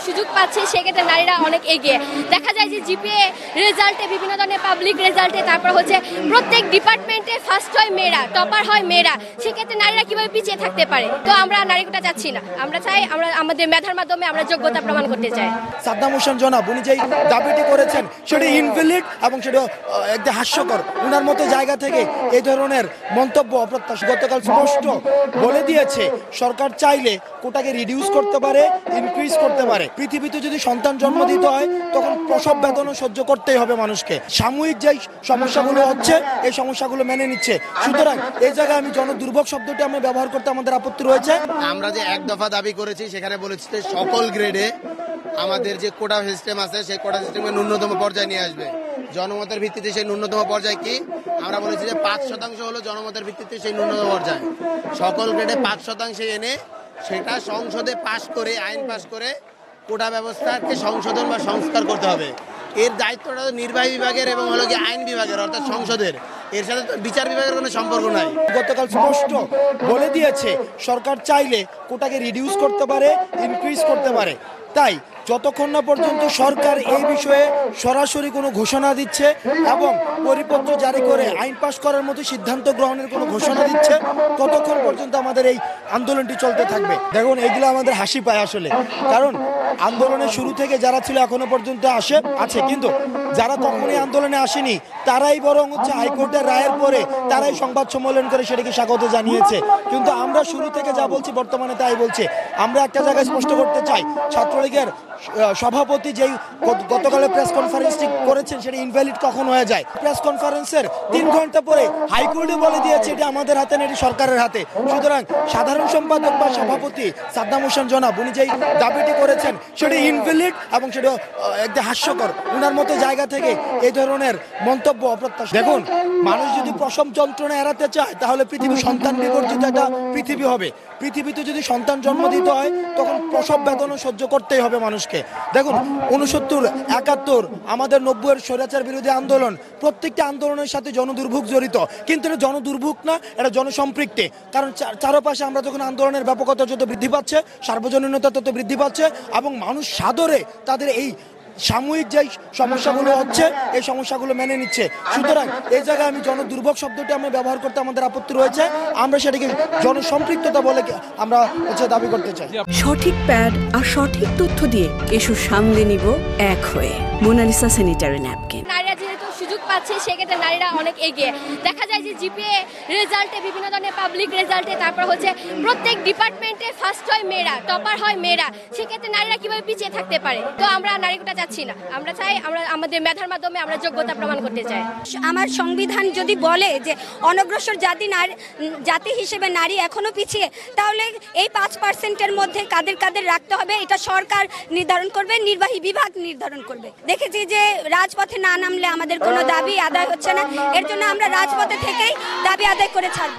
সুযোগ পাচ্ছে সেক্ষেত্রে নারীরা অনেক এগিয়ে। দেখা যায় যে জিপিএ রেজাল্টে, বিভিন্ন ধরনের পাবলিক রেজাল্টে, তারপর হচ্ছে প্রত্যেক ডিপার্টমেন্টে ফার্স্ট হয় মেয়েরা, টপার হয় মেয়েরা, সেক্ষেত্রে নারীরা কিভাবে পিছিয়ে থাকতে পারে? তো আমরা নারী কোটা চাচ্ছি না, আমরা চাই আমরা আমাদের মেধার মাধ্যমে আমরা যোগ্যতা প্রমাণ করতে চাই। সাদ্দাম হোসেন জনাব উনি যেই দাবিটি করেছেন সেটা ইনভ্যালিড এবং সেটা একদম হাস্যকর। উনার মতো জায়গা থেকে এই ধরনের মন্তব্য অপ্রত্যাশিত। গতকাল স্পষ্ট বলে দিয়েছে সরকার চাইলে কোটাকে রিডিউস করতে পারে, ইনক্রিজ করতে পারে। পৃথিবীতে যদি সন্তান জন্ম দিতে হয় তখন প্রসব বেদনা সহ্য করতেই হবে মানুষকে। সাময়িক যেই সমস্যাগুলো হচ্ছে এই সমস্যাগুলো মেনে নিচ্ছে। সুতরাং এই জায়গায় আমি জনদুর্ভোগ শব্দটি আমি ব্যবহার করতে আমাদের আপত্তি রয়েছে। আমরা যে এক দফা দাবি করেছি সেখানে বলেছি যে সকল গ্রেডে আমাদের যে কোটা সিস্টেম আছে সেই কোটা সিস্টেমে ন্যূনতম পর্যায়ে নিয়ে আসবে। জনমতের ভিত্তিতে সেই ন্যূনতম পর্যায় কি আমরা বলেছি যে ৫% হলো জনমতের ভিত্তিতে সেই ন্যূনতম পর্যায়। সকল গ্রেডে ৫% এনে সেটা সংসদে পাশ করে, আইন পাশ করে কোটা ব্যবস্থাকে সংশোধন বা সংস্কার করতে হবে। এর দায়িত্বটা নির্বাহী বিভাগের এবং হলো কি আইন বিভাগের, অর্থাৎ সংসদের। এর সাথে তো বিচার বিভাগের কোনো সম্পর্ক নাই। গতকাল স্পষ্ট বলে দিয়েছে সরকার চাইলে কোটাকে রিডিউস করতে পারে, ইনক্রিজ করতে পারে। তাই যতক্ষণ না পর্যন্ত সরকার এই বিষয়ে সরাসরি কোনো ঘোষণা দিচ্ছে এবং পরিপত্র জারি করে আইন পাশ করার মতো সিদ্ধান্ত গ্রহণের কোনো ঘোষণা দিচ্ছে, ততক্ষণ পর্যন্ত আমাদের এই আন্দোলনটি চলতে থাকবে। দেখুন, এগুলো আমাদের হাসি পায় আসলে, কারণ আন্দোলনের শুরু থেকে যারা ছিল এখনো পর্যন্ত আছে, কিন্তু যারা কখনোই আন্দোলনে আসেনি তারাই বরং হচ্ছে হাইকোর্টের রায়ের পরে তারাই সংবাদ সম্মেলন করে সেটাকে স্বাগত জানিয়েছে। কিন্তু আমরা শুরু থেকে যা বলছি বর্তমানে তাই বলছি। আমরা একটা জায়গায় স্পষ্ট করতে চাই, ছাত্রলীগের সভাপতি যেই গতকালের প্রেস কনফারেন্সটি করেছেন সেটা ইনভ্যালিড কখন হয়ে যায়। প্রেস কনফারেন্সের ৩ ঘন্টা পরে হাইকোর্টে বলে দিয়েছে এটা আমাদের হাতে না, এটি সরকারের হাতে। সুতরাং সাধারণ সম্পাদক বা সভাপতি সাদ্দাম হোসেন জনাব উনি যেই দাবিটি করেছেন সেটা ইনভ্যালিড এবং সেটা একদম হাস্যকর। উনার মতো জায়গা থেকে এই ধরনের মন্তব্য অপ্রত্যাশিত। দেখুন, মানুষ যদি প্রসব যন্ত্রণা এড়াতে চায় তাহলে পৃথিবী সন্তান বিবর্জিত একটা পৃথিবী হবে। পৃথিবীতে যদি সন্তান জন্ম দিতে হয় তখন প্রসব বেদনা সহ্য করতেই হবে মানুষকে। দেখুন, ৬৯, ৭১, আমাদের ৯০-এর স্বৈরাচার বিরোধী আন্দোলন, প্রত্যেকটা আন্দোলনের সাথে জনদুর্ভোগ জড়িত। কিন্তু এটা জনদুর্ভোগ না, এটা জনসম্পৃক্তি। কারণ চারপাশে আমরা যখন আন্দোলনের ব্যাপকতা যত বৃদ্ধি পাচ্ছে, সার্বজনীনতা তত বৃদ্ধি পাচ্ছে এবং মানুষ সাদরে তাদের এই সাময়িক যে সমস্যাগুলো হচ্ছে এই সমস্যাগুলো মেনে নিচ্ছে। সুতরাং এই জায়গায় আমি জনদুর্ভোগ শব্দটি আমি ব্যবহার করতে আমাদের আপত্তি রয়েছে। আমরা সেটাকে জনসম্পৃক্ততা বলে আমরা দাবি করতে চাই। সঠিক প্যাড আর সঠিক তথ্য দিয়ে এসব সামলে নিব এক হয়ে। Mona Lisa sanitary napkin. নারীরা যেহেতু সুযোগ পাচ্ছে সেক্ষেত্রে নারীরা অনেক এগিয়ে। দেখা যায় যে জিপিএ রেজাল্টে, বিভিন্ন ধরনের পাবলিক রেজাল্টে, তারপর হচ্ছে প্রত্যেক ডিপার্টমেন্টে ফার্স্ট হয় মেয়েরা, টপার হয় মেয়েরা, সেক্ষেত্রে নারীরা কিভাবে পিছিয়ে থাকতে পারে? তো আমরা নারী কোটা চাচ্ছি না, আমরা চাই আমরা আমাদের মেধার মাধ্যমে আমরা যোগ্যতা প্রমাণ করতে চাই। আমার সংবিধান যদি বলে যে অনগ্রসর জাতি হিসেবে নারী এখনো পিছিয়ে, তাহলে এই 5%-এর মধ্যে কাদের কাদের রাখতে হবে এটা সরকার নির্ধারণ করবে, নির্বাহী বিভাগ নির্ধারণ করবে। দেখেছি যে রাজপথে না নামলে আমাদের কোনো দাবি আদায় হচ্ছে না, এর জন্য আমরা রাজপথে থেকেই দাবি আদায় করে ছাড়ব।